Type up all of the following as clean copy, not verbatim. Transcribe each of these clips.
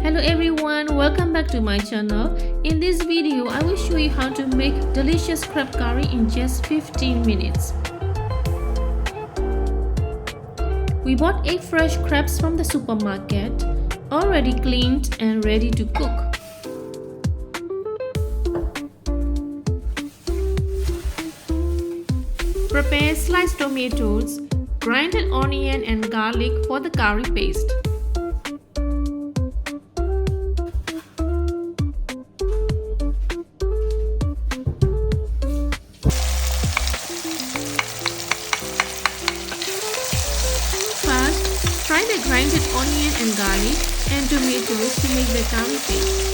Hello everyone, welcome back to my channel. In this video, I will show you how to make delicious crab curry in just 15 minutes. We bought 8 fresh crabs from the supermarket, already cleaned and ready to cook. Prepare sliced tomatoes, grinded onion and garlic for the curry paste. First, fry the grinded onion and garlic and tomatoes to make the curry paste.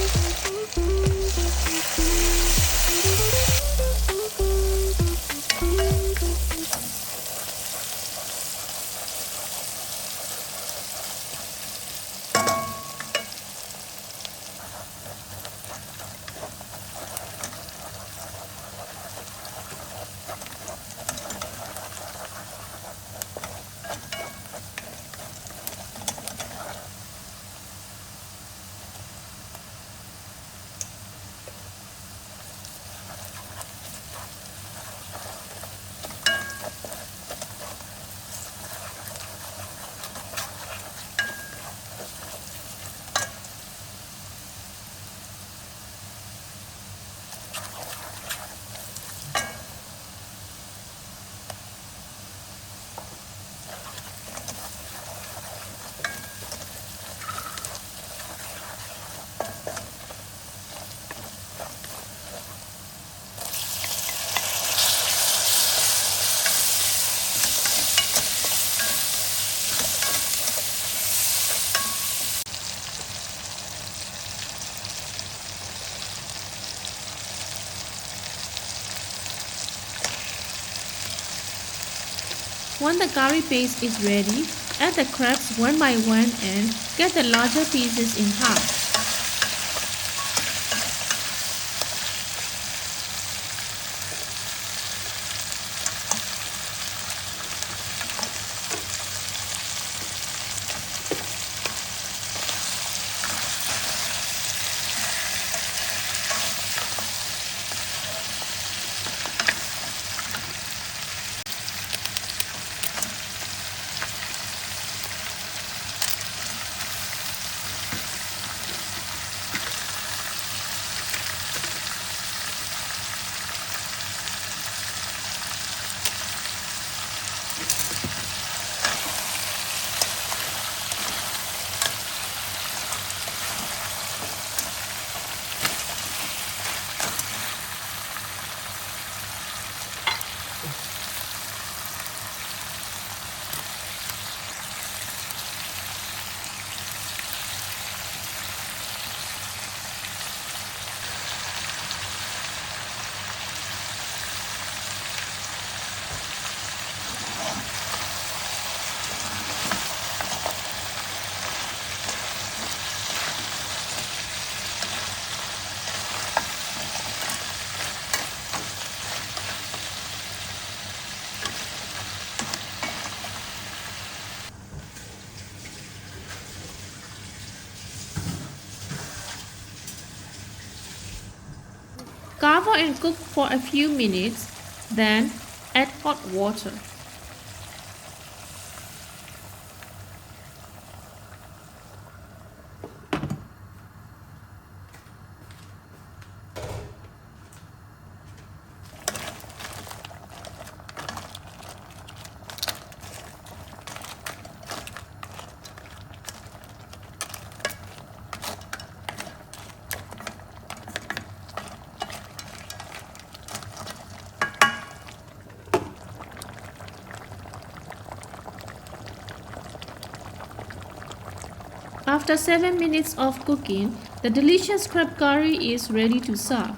When the curry paste is ready, add the crabs one by one and get the larger pieces in half. Cover and cook for a few minutes, then add hot water. After 7 minutes of cooking, the delicious crab curry is ready to serve.